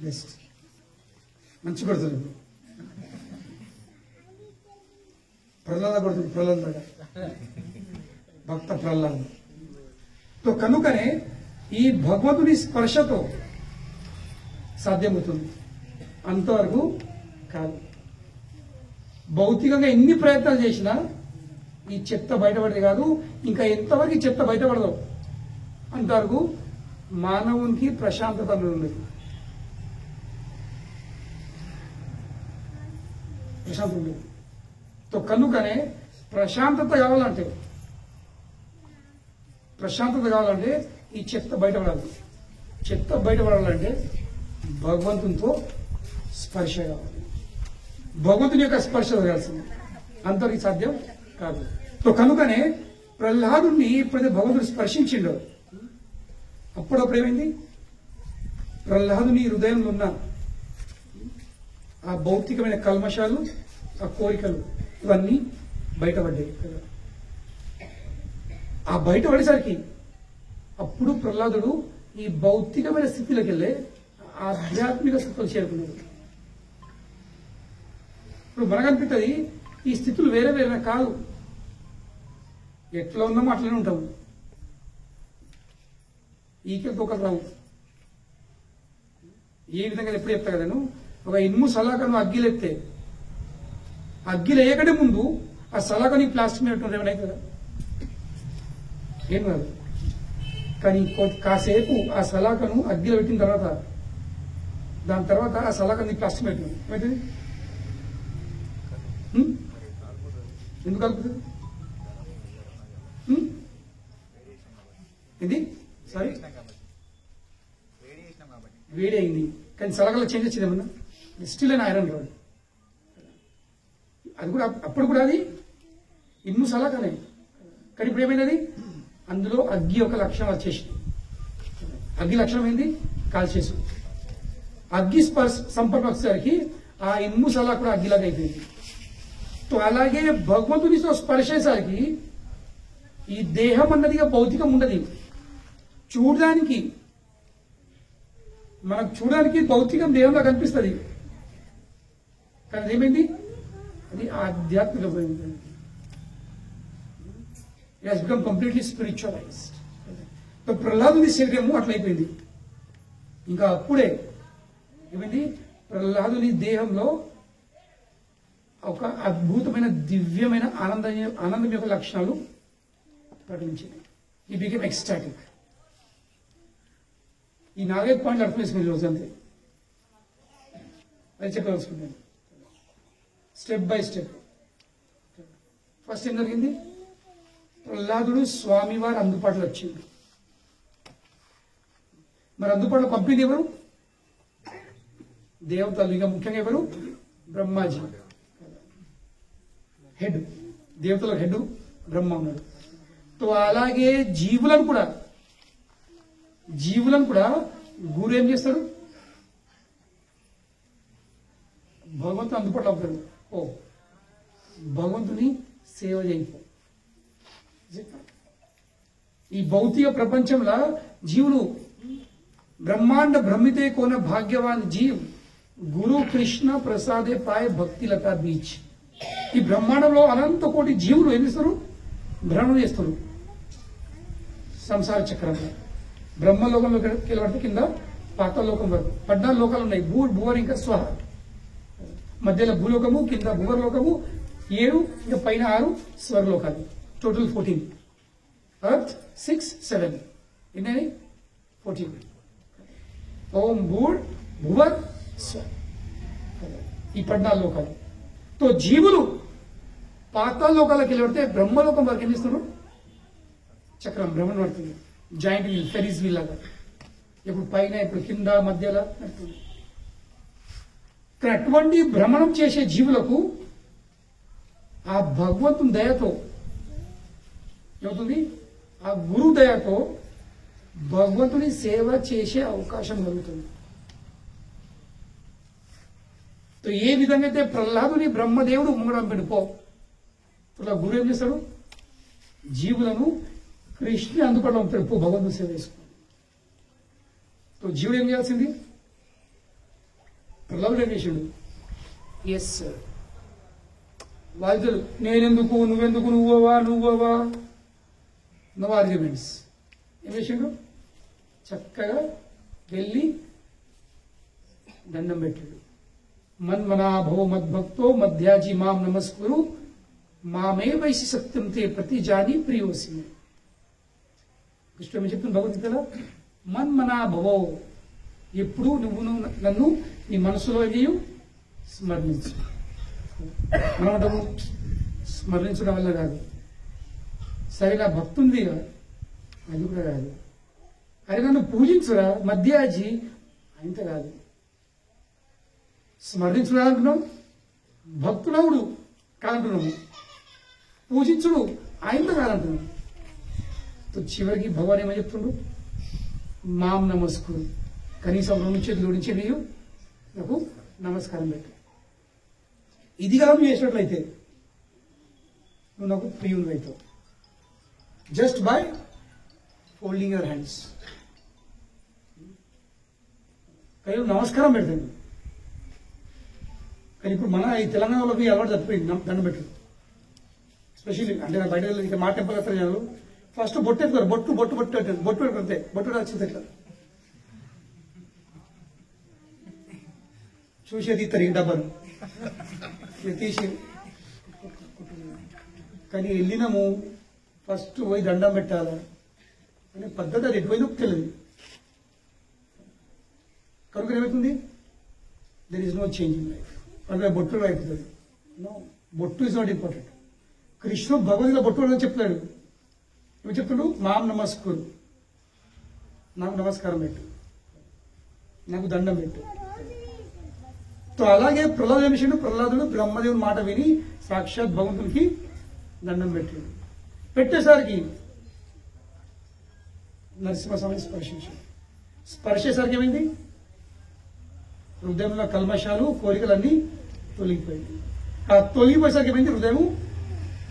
బెస్ట్ మంచి కొడుతుంది. ప్రహ్లాద కొడుతుంది, ప్రహ్లాద భక్త ప్రహ్లాద. తో కనుకనే ఈ భగవంతుని స్పర్శతో సాధ్యమవుతుంది, అంతవరకు కాదు. భౌతికంగా ఎన్ని ప్రయత్నాలు చేసినా ఈ చెత్త బయటపడేది కాదు. ఇంకా ఎంతవరకు ఈ చెత్త బయటపడదు అంతవరకు మానవునికి ప్రశాంతత ఉండదు. ప్రశాంతత ఉండదు. తో కనుకనే ప్రశాంతత కావాలంటే ఈ చెత్త బయటపడాలి. చెత్త బయటపడాలంటే భగవంతునితో స్పర్శ కావాలి. భగవంతుని యొక్క స్పర్శ జరగాల్సింది, అంతవరకు సాధ్యం కాదు. తో కనుకనే ప్రహ్లాదుని ఎప్పుడైతే భగవంతుడు స్పర్శించిండో అప్పుడప్పుడు ఏమైంది, ప్రహ్లాదుని హృదయంలో ఉన్న ఆ భౌతికమైన కల్మషాలు, ఆ కోరికలు ఇవన్నీ బయటపడ్డాయి. ఆ బయటపడేసరికి అప్పుడు ప్రహ్లాదుడు ఈ భౌతికమైన స్థితిలోకి వెళ్ళే ఆధ్యాత్మిక స్థితులు చేరుకున్నాడు. ఇప్పుడు మనకు అనిపిస్తుంది ఈ స్థితులు వేరే వేరే కాదు, ఎట్లా ఉన్నామో అట్లనే ఉంటాము. ఈకే తోకలు రావు. ఏ విధంగా ఎప్పుడు చెప్తా కదా, ఒక ఇనుము సలాకను అగ్గిలెత్తే అగ్గిలు వేయకంటే ముందు ఆ సలాకని ప్లాస్టిక్ మీద ఏమైనా అవుతుందా? ఏం కాదు. కానీ కాసేపు ఆ సలాకను అగ్గిలో పెట్టిన తర్వాత దాని తర్వాత ఆ సలాకని ప్లాస్టిక్ పెట్టింది ఏమవుతుంది? ఎందుకు కలుపుతుంది? ఇది సారీ వేడి అయింది, కానీ సలకల్లో చేంజ్ వచ్చింది ఏమన్నా? స్టిల్ అని ఐరన్ రాడ్. అది కూడా అప్పుడు కూడా అది ఇనుము సలకనే, కానీ ఇప్పుడు ఏమైంది, అందులో అగ్గి ఒక లక్షణం వచ్చేసింది. అగ్గి లక్షణం ఏంది? కాల్చేసు. అగ్గి సంపర్కం వచ్చేసరికి ఆ ఇనుము సలా కూడా అగ్గిలాగా అయిపోయింది. తో అలాగే భగవంతునితో స్పర్శేసరికి ఈ దేహం అన్నదిగా భౌతికం ఉండదు. చూడడానికి మనకు చూడడానికి భౌతికం దేహంలో కనిపిస్తుంది, కానీ ఏమైంది, అది ఆధ్యాత్మికమైంది. It has become completely spiritualized. ప్రహ్లాదుని శరీరము అట్లయిపోయింది. ఇంకా అప్పుడే ఏమైంది, ప్రహ్లాదుని దేహంలో ఒక అద్భుతమైన దివ్యమైన ఆనందం యొక్క లక్షణాలు ప్రకటించింది. He became ecstatic. ఈ 4-5 పాయింట్లు అర్థం చేసుకుని రోజు అంతే, అది చెప్పదలుచుకున్నాను స్టెప్ బై స్టెప్. ఫస్ట్ ఏం జరిగింది, ప్రహ్లాదుడు స్వామివారి అందుబాటులో వచ్చింది. మరి అందుబాటులో పంపింది ఎవరు? దేవతలు. ఇక ముఖ్యంగా ఎవరు? బ్రహ్మాజీ హెడ్. దేవతల హెడ్ బ్రహ్మ ఉన్నాడు. తో అలాగే జీవులను కూడా గురు ఏం చేస్తాడు? భగవంతుని అందుబాటులో అవుతాడు. ఓ భగవంతుని సేవ చేయిపో. ఈ భౌతిక ప్రపంచంలో జీవులు బ్రహ్మాండ భ్రమితే కోన భాగ్యవాన్ జీవ్ గురు కృష్ణ ప్రసాదే పాయ భక్తి లతా బీచ్. ఈ బ్రహ్మాండంలో అనంత కోటి జీవులు ఏం చేస్తారు? భ్రమణం చేస్తారు సంసార చక్రంలో. బ్రహ్మలోకంలోకి వెళ్ళబడితే కింద పాతాళలోకం వరకు 14 లోకాలు ఉన్నాయి. భూవర్ ఇంకా స్వహ. మధ్యలో భూలోకము, కింద భూవర్లోకము 7, ఇంకా పైన 6 స్వర్లోకాలు. టోటల్ 14. ఎర్త్ 6, 7 ఎన్ని? 14. ఓం భూర్ భువర్ స్వ, ఈ 14 లోకాలు. తో జీవులు పాతాళ లోకాలకు వెళ్ళబడితే బ్రహ్మలోకం వరకు ఏం చేస్తున్నారు? చక్రం భ్రమణ పడుతుంది. జాయింట్ వీల్, ఫెరీస్ వీల్ లాగా. ఇప్పుడు పైన, ఇప్పుడు కింద, మధ్యలో నడుతుంది. కానీ అటువంటి భ్రమణం చేసే జీవులకు ఆ భగవంతుని దయతో ఏమవుతుంది, ఆ గురు దయతో భగవంతుని సేవ చేసే అవకాశం కలుగుతుంది. ఏ విధంగా అయితే ప్రహ్లాదుని బ్రహ్మదేవుడు ముంగడం పెడిపో, ఇలా గురు ఏం చేస్తాడు, జీవులను కృష్ణుని అందుకోవడం పెడిపో, భగవంతుని సేవ చేసుకో. జీవుడు ఏం చేయాల్సింది, ప్రహ్లాదుడు ఏం చేసాడు, ఎస్ వాళ్ళు నేనెందుకు, నువ్వెందుకు, నువ్వవా నో ఆర్గ్యుమెంట్స్. ఏం చేసిండు, చక్కగా వెళ్ళి దండం పెట్టాడు. మన్మనాభో మద్భక్తో మధ్యాజీ మాం నమస్కురు మామే వైసి సత్యం తే ప్రతి జాని ప్రియోసి. కృష్ణ చెప్తున్న భగవద్గీతలో మన్మనాభవో, ఎప్పుడు నువ్వు నన్ను నీ మనసులో చేయు, స్మరించు. మనం స్మరించడం వల్ల కాదు, సరే నా భక్తుంది అది కూడా కాదు, అరే నన్ను పూజించురా మధ్యాజీ అంత కాదు. స్మరించుడు అంటున్నాం, భక్తుడవుడు కాదంటున్నాము, పూజించుడు ఆయనతో కాదంటున్నాం. చివరికి భగవాన్ ఏమని చెప్తుండు, మాం నమస్కురు, కనీసం 2 చేతులు జోడించి నీవు నాకు నమస్కారం పెట్టు. ఇది కాదు నువ్వు చేసినట్లయితే నువ్వు నాకు ప్రియులు అవుతావు, just by folding your hands. కానీ నమస్కారం పెడతాను. కానీ ఇప్పుడు మన ఈ తెలంగాణలో మీ అలవాటు తప్పిపోయింది దండం పెట్టు. స్పెషల్లీ అంటే నా బయట ఇక మా టెంపుల్ వస్తారు జనాలు ఫస్ట్ బొట్టు ఎత్తుతారు, బొట్టు బొట్టు బొట్టు పెట్టారు, బొట్టు పెడితే బొట్టు వచ్చింది ఎట్లా చూసేది ఇస్తారు ఈ డబ్బాను తీసి. కానీ వెళ్ళినాము ఫస్ట్ పోయి దండం పెట్టాలా అనే పద్ధతి అది ఎటుపోయిందో తెలియదు. కనుక ఏమవుతుంది, there is no change in life. అంటే బొట్టు అయిపోతుంది. నో, బొట్టు ఇస్ నాట్ ఇంపార్టెంట్. కృష్ణుడు భగవద్గీత బొట్టు అని చెప్తాడు. ఏమి చెప్తాడు, మాం నమస్కురు, నాకు నమస్కారం పెట్టు, నాకు దండం పెట్టు. అలాగే ప్రహ్లాదు ఏం చేసాడు, ప్రహ్లాదుడు బ్రహ్మదేవుని మాట విని సాక్షాత్ భగవంతునికి దండం పెట్టాడు. పెట్టేసరికి నరసింహస్వామిని స్పర్శించాడు. స్పర్శేసరికి ఏమైంది, హృదయంలో కల్మషాలు కోరికలన్నీ తొలగిపోయింది. ఆ తొలగిపోయేసరికి ఏమైంది, హృదయం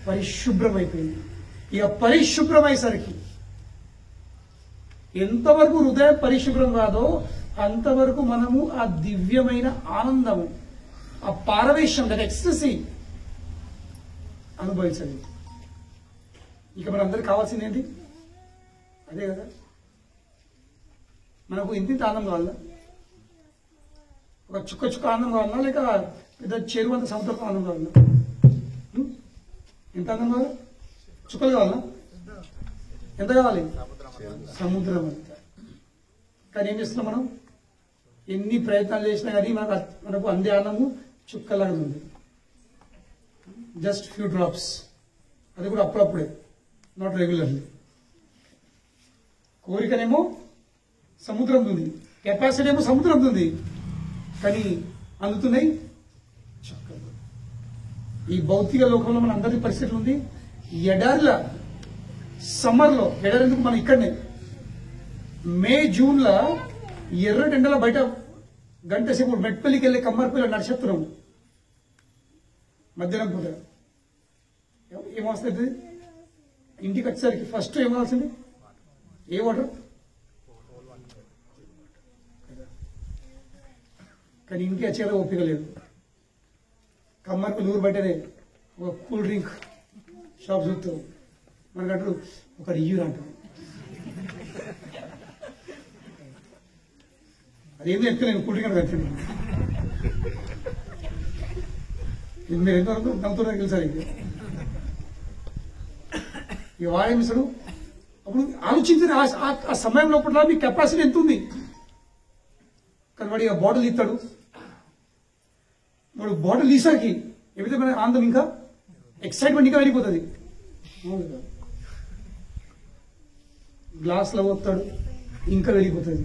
పరిశుభ్రమైపోయింది. ఇక పరిశుభ్రమయ్యేసరికి ఎంతవరకు హృదయం పరిశుభ్రం కాదో అంతవరకు మనము ఆ దివ్యమైన ఆనందము, ఆ పారవేశం, దట్ ఎక్స్టసీ అనుభవించాలి. ఇక మనందరికి కావాల్సింది ఏంటి, అదే కదా. మనకు ఇంత ఆనందం కావాలా, ఒక చుక్క చుక్క ఆనందం కావాలన్నా, లేక పెద్ద చెరువు అంత సముద్రం ఆనందం కావాలన్నా? ఎంత ఆనందం కావాలి, చుక్కలు కావాలన్నా, ఎంత కావాలి, సముద్రం అంత. కానీ ఏం చేస్తున్నాం మనం, ఎన్ని ప్రయత్నాలు చేసినా కానీ మనకు అందే ఆనందము చుక్కలాగా ఉంది. జస్ట్ ఫ్యూ డ్రాప్స్, అది కూడా అప్పుడప్పుడే, నాట్ రెగ్యులర్లీ. కోరికనేమో సముద్రం ఉంది, కెపాసిటీ ఏమో సముద్రం ఉంది, కానీ అందుతున్నాయి చుక్కలు. ఈ భౌతిక లోకంలో మన అందరి పరిస్థితులు ఉంది. ఎడారిలో సమ్మర్లో, ఎడారి ఎందుకు మనం ఇక్కడనే మే జూన్లో ఎర్రటి ఎండలో బయట గంట సేపు మెట్పల్లికి వెళ్ళి కమ్మర్పల్లి నడిచేస్తున్నాం. మధ్యాహ్నం పూట ఏమొస్తుంది, ఇంటికి వచ్చేసరికి ఫస్ట్ ఏమవలసింది, ఏ వాటర్. కానీ ఇంటికి వచ్చేలా ఓపిక లేదు. కమ్మర్పల్లి ఊరు బయటనే ఒక కూల్ డ్రింక్ షాప్ చూస్తాం, మనకంటారు ఒక రియ్యూరు అంటారు. అదేందో ఎక్కలేను, కూల్ డ్రింక్ అని కట్టింది. ఇది మీరు ఎంతవరకు నమ్ముతున్నారు తెలుసా? ఇక వాడేమి ఇస్తాడు, అప్పుడు ఆలోచించిన ఆ సమయంలో పట్ల మీ కెపాసిటీ ఎంత ఉంది. కానీ వాడు ఇక బాటిల్ ఇస్తాడు, వాడు బాటిల్ తీసాకి ఏమైతే మన ఆనందం ఇంకా ఎక్సైట్మెంట్ ఇంకా వెళ్ళిపోతుంది. గ్లాస్లో పోతాడు ఇంకా వెళ్ళిపోతుంది,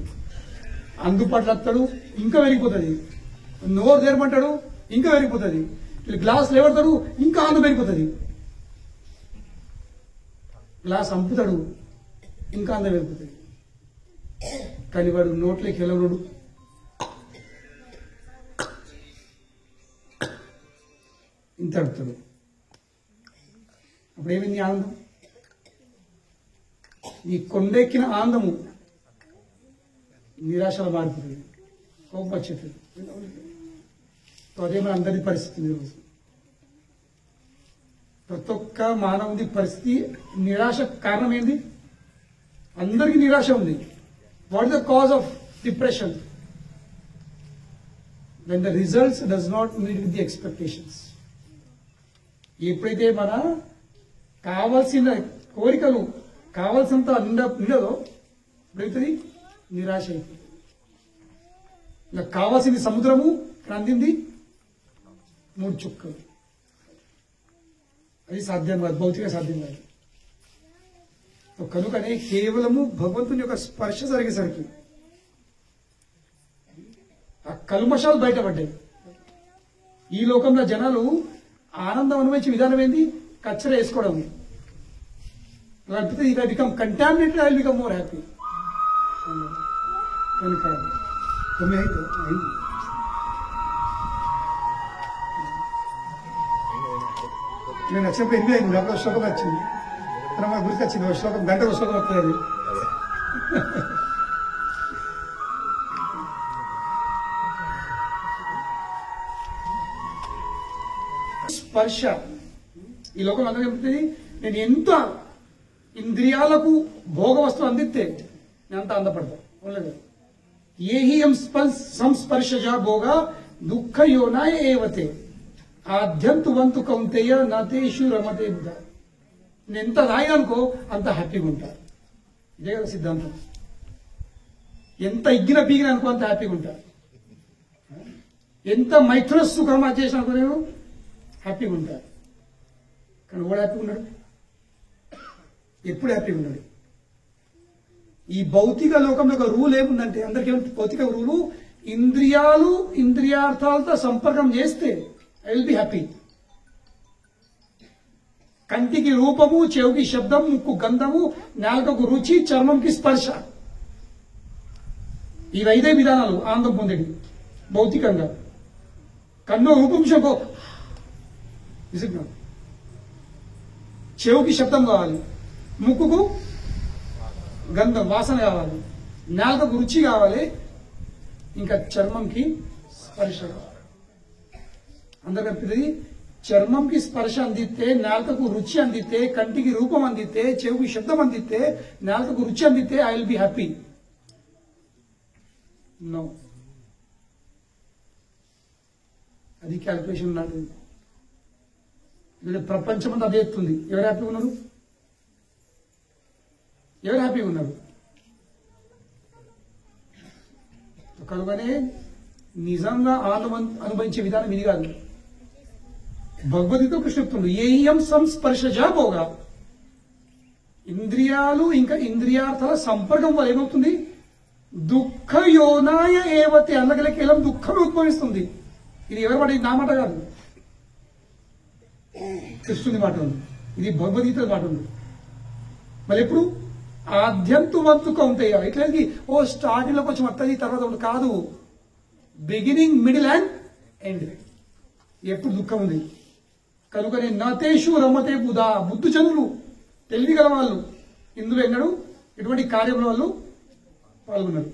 అందుబాటులో వస్తాడు ఇంకా వెళ్ళిపోతుంది. నోరు తెరమంటాడు ఇంకా పెరిగిపోతుంది, గ్లాస్ లేవడతాడు ఇంకా ఆనందం పెరిగిపోతుంది, గ్లాస్ అంపుతాడు ఇంకా అందం పెరిగిపోతుంది. కానీ వాడు నోట్లోకి వెళ్ళవడు, ఇంత అడుగుతాడు. అప్పుడు ఏమైంది ఆనందం? ఈ కొండెక్కిన ఆనందము నిరాశలో మారిపోతుంది, కోపం వచ్చేది. అదే మన అందరి పరిస్థితి ఈరోజు. ప్రతి ఒక్క మానవుడి పరిస్థితి నిరాశ కారణం ఏంది? అందరికీ నిరాశ ఉంది. What is the cause of depression? When the results does not meet with the expectations. ఎప్పుడైతే మన కావాల్సిన కోరికలు కావాల్సినంత నిండదో ఎప్పుడైతుంది నిరాశ అయిపోతుంది. ఇలా కావాల్సింది సముద్రము, అందింది 3 చుక్కలు. అది సాధ్యం కాదు, భౌతిక సాధ్యం కాదు. కనుకనే కేవలము భగవంతుని యొక్క స్పర్శ జరిగేసరికి ఆ కల్మషాలు బయటపడ్డాయి. ఈ లోకంలో జనాలు ఆనందం అనుభవించే విధానం ఏంది? కచ్చర వేసుకోవడం. లేకపోతే if I become contaminated I will become more happy. కనుక 9 అయితే నేను వచ్చినప్పుడు 8 అయింది. అప్పుడు శ్లోకం వచ్చింది, మన గురికి వచ్చింది. ఒక శ్లోకం గంట ఒక శ్లోకం వస్తుంది. స్పర్శ ఈ లోకం అందరూ చెప్తుంది. నేను ఎంత ఇంద్రియాలకు భోగ వస్తువు అందిస్తే నేను అంత అందపడతా. ఏహి సంస్పర్శజా భోగ దుఃఖ యోనాయ ఏవతే ఆద్యంతువంతు కౌంతేయ నతేషు రమతే బుధ. నేను ఎంత రాయనుకో అంత హ్యాపీగా ఉంటా. ఇదే కదా సిద్ధాంతం. ఎంత ఇగ్గిన పీగిన అనుకో అంత హ్యాపీగా ఉంటా. ఎంత మైథున సుఖం చేసిన అనుకో నేను హ్యాపీగా ఉంటా. కానీ వాడు హ్యాపీగా ఉన్నాడు? ఎప్పుడు హ్యాపీగా ఉన్నాడు? ఈ భౌతిక లోకంలో ఒక రూల్ ఏముందంటే, అందరికీ భౌతిక రూలు, ఇంద్రియాలు ఇంద్రియార్థాలతో సంపర్కం చేస్తే ఐ విల్ బి హ్యాపీ. కంటికి రూపము, చెవికి శబ్దం, ముక్కు గంధము, నాలుకకు రుచి, చర్మంకి స్పర్శ. ఈ 5 విధానాలు ఆనందం పొందేది భౌతికంగా. కన్ను రూపం శంకో, చెవికి శబ్దం కావాలి, ముక్కుకు గంధం వాసన కావాలి, నాలుకకు రుచి కావాలి, ఇంకా చర్మంకి స్పర్శ కావాలి. అందరికీ చర్మంకి స్పర్శ అందితే, నాలుకకు రుచి అందితే, కంటికి రూపం అందితే, చెవికి శబ్దం అందితే, నాలుకకు రుచి అందితే I will be happy. No, అది క్యాల్కులేషన్ ఉన్నది. ప్రపంచం అంతా అదే ఎత్తుంది. ఎవరు హ్యాపీగా ఉన్నారు? ఎవరు హ్యాపీగా ఉన్నారు? కనుకనే నిజంగా ఆనందం అనుభవించే విధానం ఇది కాదు. భగవద్గీత కృష్ణ చెప్తుండు, ఏయం సంస్పర్శజా భోగా. ఇంద్రియాలు ఇంకా ఇంద్రియార్థాల సంపర్కం వల్ల ఏమవుతుంది? దుఃఖ యోనాయ ఏవతే. అందుకలే కేవలం దుఃఖం ఉద్భవిస్తుంది. ఇది ఎవరి మాట? ఇది నా మాట కాదు, కృష్ణుని మాట ఉంది. ఇది భగవద్గీత మాట ఉంది. మరి ఎప్పుడు? ఆద్యంతువంతు కౌంతేయ. ఇట్లా ఓ స్టార్టింగ్ లో కొంచెం వస్తుంది, తర్వాత కాదు. Beginning, middle and end. ఎప్పుడు దుఃఖం ఉంది. కనుకనే నతేషు రమతే బుధ. బుద్ధు జనులు, తెలివి గల వాళ్ళు ఇందులో ఎన్నడూ ఎటువంటి కార్యంలో వాళ్ళు పాల్గొన్నారు.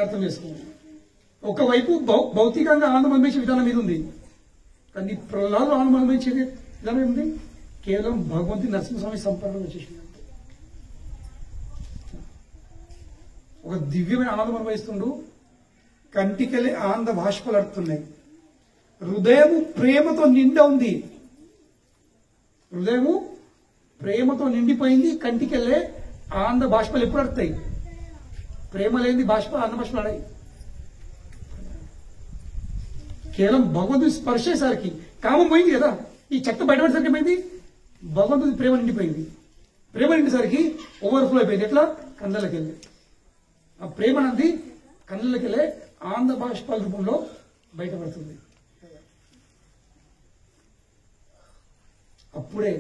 అర్థం చేసుకోవాలి. ఒకవైపు భౌతికంగా ఆనందం అనుభవించే విధానం మీద ఉంది, కానీ ప్రహ్లాదు ఆనందం అనుభవించే విధానం ఏముంది? కేవలం భగవంతుని నరసింహస్వామి సంపర్కం వచ్చేసింది. ఒక దివ్యమైన ఆనందం అనుభవిస్తుండు. కంటికెళ్ళి ఆనంద భాష్పాలు అడుతున్నాయి. హృదయము ప్రేమతో నిండా ఉంది. హృదయము ప్రేమతో నిండిపోయింది. కంటికెళ్ళే ఆనంద బాష్పాలు ఎప్పుడు అడుతాయి? ప్రేమ లేని బాష్పాలు, ఆనంద బాష్పాలు అడాయి. కేవలం భగవంతుని స్పర్శేసరికి కామం పోయింది కదా. ఈ చెత్త బయటపడేసరికి ఏమైంది? భగవంతుని ప్రేమ నిండిపోయింది. ప్రేమ నిండేసరికి ఓవర్ఫ్లో అయిపోయింది. ఎట్లా? కందలకి వెళ్ళి ఆ ప్రేమ అనేది కళ్ళకి వెళ్ళే ఆనంద బాష్పాల రూపంలో బయటపడుతుంది. అప్పుడే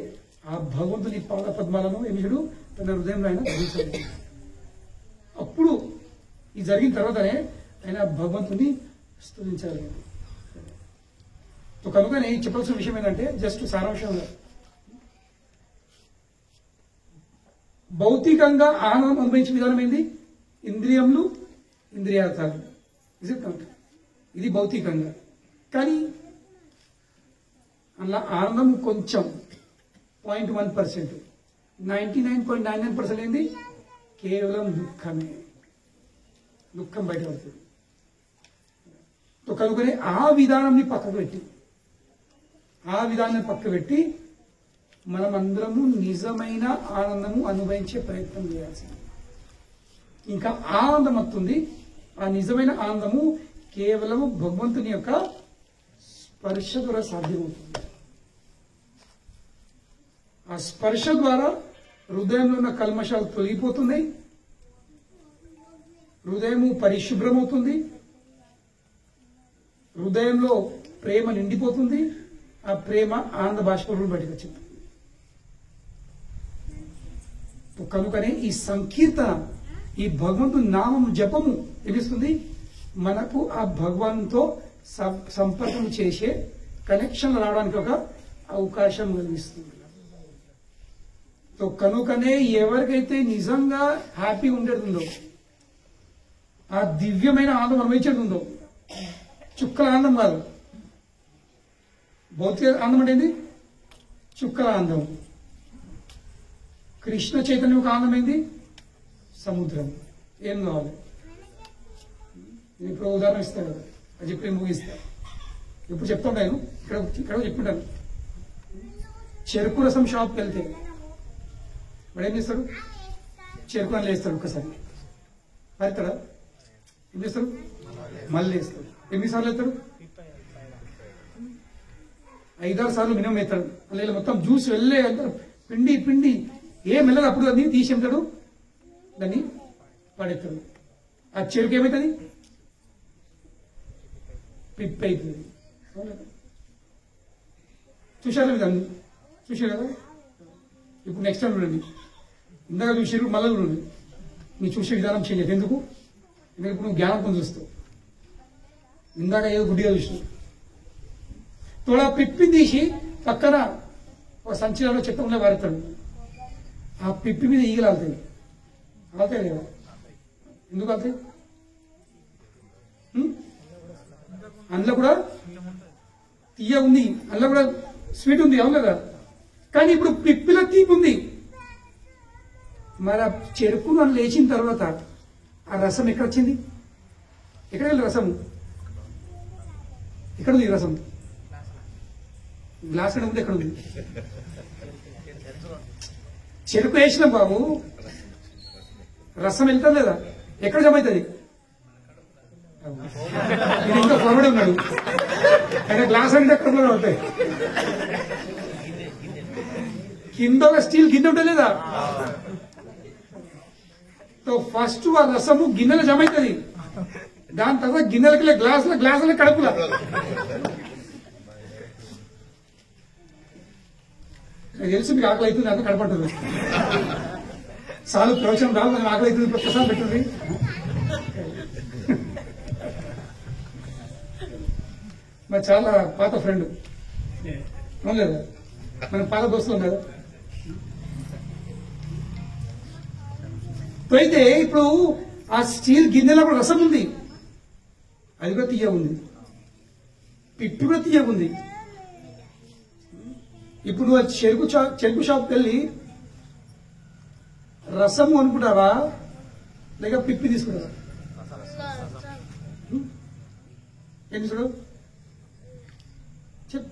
ఆ భగవంతుని పాద పద్మాలను ఏమిడు తన హృదయంలో ఆయన ధరించాలి. అప్పుడు ఇది జరిగిన తర్వాతనే ఆయన భగవంతుని స్తుతించాలి. కనుకనే చెప్పాల్సిన విషయం ఏంటంటే జస్ట్ సారాంశంగా భౌతికంగా ఆనందం అనుభవించే విధానం ఏంది? ఇంద్రియములు, ఇంద్రియార్థాలు. ఇది భౌతికంగా. కానీ అలా ఆనందం కొంచెం 0.1%, 99.99% ఏంది? కేవలం దుఃఖమే. దుఃఖం బయటపడుతుంది. కనుకనే ఆ విధానాన్ని పక్కకు పెట్టి మనమందరము నిజమైన ఆనందము అనుభవించే ప్రయత్నం చేయాల్సింది. ఇంకా ఆనందం వస్తుంది. ఆ నిజమైన ఆనందము కేవలం భగవంతుని యొక్క స్పర్శ ద్వారా సాధ్యమవుతుంది. ఆ స్పర్శ ద్వారా హృదయంలో ఉన్న కల్మషాలు తొలగిపోతున్నాయి. హృదయము పరిశుభ్రమవుతుంది. హృదయంలో ప్రేమ నిండిపోతుంది. ఆ ప్రేమ ఆనంద బాష్పూర్వం బయటకు వచ్చింది. కనుకనే ఈ సంకీర్తన, ఈ భగవంతుని నామం జపము తెలుస్తుంది మనకు ఆ భగవాన్తో సంపర్కం చేసే కనెక్షన్ రావడానికి ఒక అవకాశం కలిగిస్తుంది. కనుకనే ఎవరికైతే నిజంగా హ్యాపీ ఉండేటుందో, ఆ దివ్యమైన ఆనందం అనుభవించేది ఉందో, చుక్కల ఆనందం కాదు, భౌతిక ఆనందం అంటే చుక్కల ఆనందం. కృష్ణ చైతన్యం ఒక ఆనందం ఏంది? సముద్రం. ఏం కావాలి? నేను ఇప్పుడు ఉదాహరణ ఇస్తాను కదా, అది చెప్పి ముగిస్తా. ఇప్పుడు చెప్తాను నేను, ఇక్కడ చెప్పుంటాను. చెరుకు రసం షాప్కి వెళ్తే వాడు ఏం చేస్తాడు? చెరుకు అని వేస్తాడు. ఒక్కసారి పడతాడా? ఏం చేస్తాడు? మళ్ళీ వేస్తాడు. ఎన్నిసార్లు వేస్తాడు? 5-6 సార్లు మినిమం వేస్తాడు. అందులో మొత్తం జ్యూస్ వెళ్ళే పిండి ఏం వెళ్ళదు. అప్పుడు అది తీసేస్తాడు, దాన్ని పడేస్తాడు. ఆ చెరుకు ఏమవుతుంది? పిప్ అవుతుంది. చూశారు కదా? చూసారు కదా? ఇప్పుడు నెక్స్ట్ టైం చూడండి. ఇందాక చూసారు, మళ్ళీ చూడండి. నీ చూసే విధానం చేయలేదు. ఎందుకు? ఎందుకంటే ఇప్పుడు నువ్వు జ్ఞానం పొంది చూస్తావు. ఇందాక ఏదో గుడ్డిగా చూసినావు. తోడా పిప్పి తీసి పక్కన ఒక సంచిలో చెత్తకుండా వారెత్తాడు. ఆ పిప్పి మీద ఈగలు ఆలుతాయి. ఆలుతాయి కదా? ఎందుకు ఆలుతాయి? అందులో కూడా తీయ ఉంది, అందులో కూడా స్వీట్ ఉంది, అవును కదా? కానీ ఇప్పుడు పిప్పిలో తీపి ఉంది. మరి ఆ చెరుకును అని లేచిన తర్వాత ఆ రసం ఎక్కడ వచ్చింది? ఎక్కడ వెళ్ళి రసం? ఎక్కడ ఉంది రసం? గ్లాస్ ఉంది, ఎక్కడ ఉంది? చెరుకు వేసినాం బాబు, రసం వెళ్తాం లేదా? ఎక్కడ జమ అవుతుంది? ఇది ఇంకా ఫార్వర్డ్ ఉన్నాడు. ఆయన గ్లాస్ అంటే ఎక్కడ ఉంటాయి? కింద ఒక స్టీల్ గిన్నె ఉంటుంది లేదా? ఫస్ట్ ఆ రసము గిన్నెలో జమ అవుతుంది. దాని తర్వాత గిన్నెలకి గ్లాసుల కడుపుల. నాకు తెలుసు మీకు ఆకలి అవుతుంది, అంత కడపడుతుంది. సాలు ప్రవచనం రాదు, కొంచెం ఆకలి అవుతుంది, ప్రసాదం పెట్టుంది. మరి చాలా పాత ఫ్రెండ్, అవును లేదా? మన పాత దోస్తులు కదా. అయితే ఇప్పుడు ఆ స్టీల్ గిన్నెలో కూడా రసం ఉంది, అది కూడా తీయ ఉంది. పిప్పి కూడా తీయ ఉంది. ఇప్పుడు నువ్వు చెరుకు షాప్కి వెళ్ళి రసం అనుకుంటావా లేక పిప్పి తీసుకుంటావా? ఏం తీసుకుంటావు? చెప్.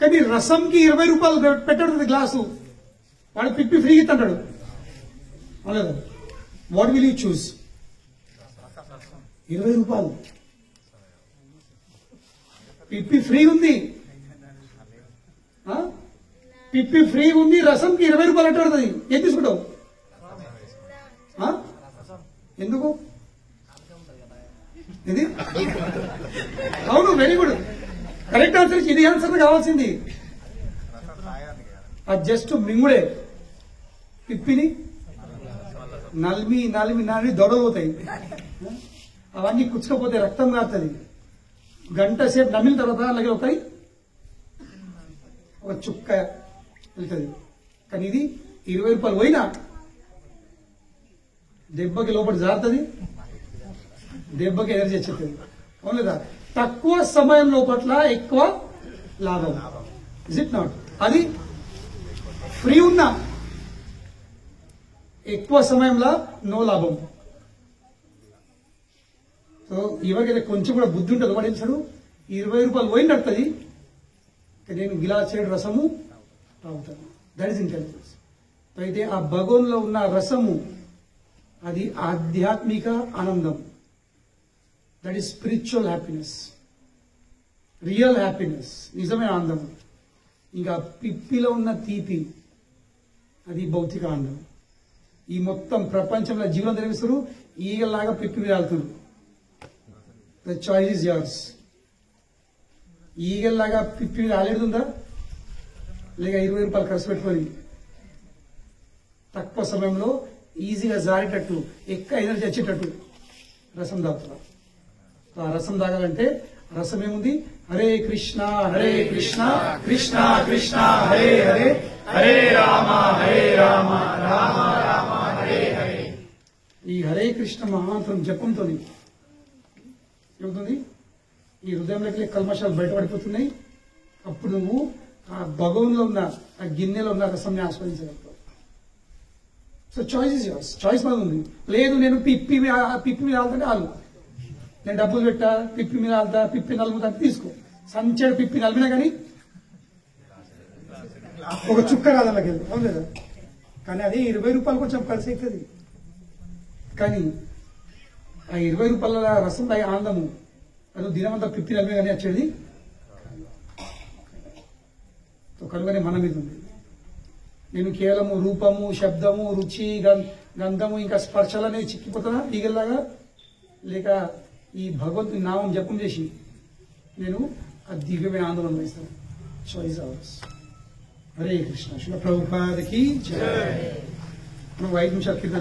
కానీ రసంకి 20 రూపాయలు పెట్టాడు గ్లాసు, వాడు పిప్పి ఫ్రీ ఇస్తాడు. అవునా? What will you choose? 20 రూపాయలు పిప్పి ఫ్రీ ఉంది. రసంకి 20 రూపాయలు అంటే పడుతుంది. ఏం తీసుకుంటావు? ఎందుకు ఇది అవును, వెరీ గుడ్, కరెక్ట్ ఆన్సర్. ఇది ఆన్సర్ కావాల్సింది. అది జస్ట్ మింగుడే. పిప్పిని నలిమి నలిమి నలిమి దొడవుతాయి, అవన్నీ కుచ్చుకపోతే రక్తం కారుతుంది. గంట సేపు నమిలిన తర్వాత అలాగే ఒక చుక్క వెళ్తుంది. కానీ ఇది 20 రూపాయలు పోయినా దెబ్బకి లోపల జారుతుంది, దెబ్బకి ఎనర్జీ వచ్చేస్తుంది. అవును లేదా? తక్కువ సమయం లోపట్ల ఎక్కువ లాభం. Is it not? అది ఫ్రీ ఉన్నా ఎక్కువ సమయంలో నో లాభం. సో ఎవరికైతే కొంచెం కూడా బుద్ధి ఉంటుంది వాడు ఏం చేస్తాడు, 20 రూపాయలు పోయి నడుతుంది, నేను గిలాస్ చేయడం రసము తాగుతాను. That is intelligence. అయితే ఆ భగవంలో ఉన్న రసము అది ఆధ్యాత్మిక ఆనందం. That is spiritual happiness, real happiness, నిజమైన ఆనందం. ఇంకా పిప్పిలో ఉన్న తీపి అది భౌతిక ఆనందం. ఈ మొత్తం ప్రపంచంలో జీవనం తెలిపిస్తారు, ఈగల్లాగా పిప్పి మీద వెళ్తున్నారు. The choice is yours. ఈగల్లాగా పిప్పి మీద ఆలేడుతుందా, లేక 20 రూపాయలు ఖర్చు పెట్టుకొని తక్కువ సమయంలో ఈజీగా జారేటట్టు ఎక్కువ ఎనర్జీ వచ్చేటట్టు రసం తాగుతున్నారు. ఆ రసం తాగాలంటే రసం ఏముంది, హరే కృష్ణ కృష్ణ కృష్ణ హరే హరే, హరే రామ రామ రామ హరే హరే. ఈ హరే కృష్ణ మహామంత్రం జపంతో ఏమవుతుంది, ఈ హృదయంలోకి కల్మషాలు బయటపడిపోతున్నాయి. అప్పుడు నువ్వు ఆ భగవంలో ఉన్న ఆ గిన్నెలో ఉన్న రసంని ఆస్వాదించగలుగుతావు. So choice is yours. Choice మీద ఉంది. లేదు నేను పిప్పి మీద ఆలుతుంటే ఆలు, నేను డబ్బులు పెట్టా పిప్పి మీద ఆలుతా, పిప్పి నలుగుతా తీసుకో. సంచెడు పిప్పి నలిమినా కానీ ఒక చుక్క రాదు అలాగే, అవును లేదా? కానీ అది 20 రూపాయలు కొంచెం కలిసి అవుతుంది. కానీ ఆ 20 రూపాయల రసం తాగే ఆనందము అది దినమంతా పిప్పి నలిమి కానీ వచ్చేది కనుకనే మన మీద ఉంది. నేను కేవలము రూపము, శబ్దము, రుచి, గంధము ఇంకా స్పర్శలనే చిక్కిపోతున్నా ఈగల్లాగా, లేక ఈ భగవంతుని నామం జపం చేసి నేను ఆ దివ్యమైన ఆనందం అనుభవిస్తాను. Choice ours. హరే కృష్ణ. శిల ప్రభుపాదకి జై. మనం 5 నిమిషాలు కీర్తన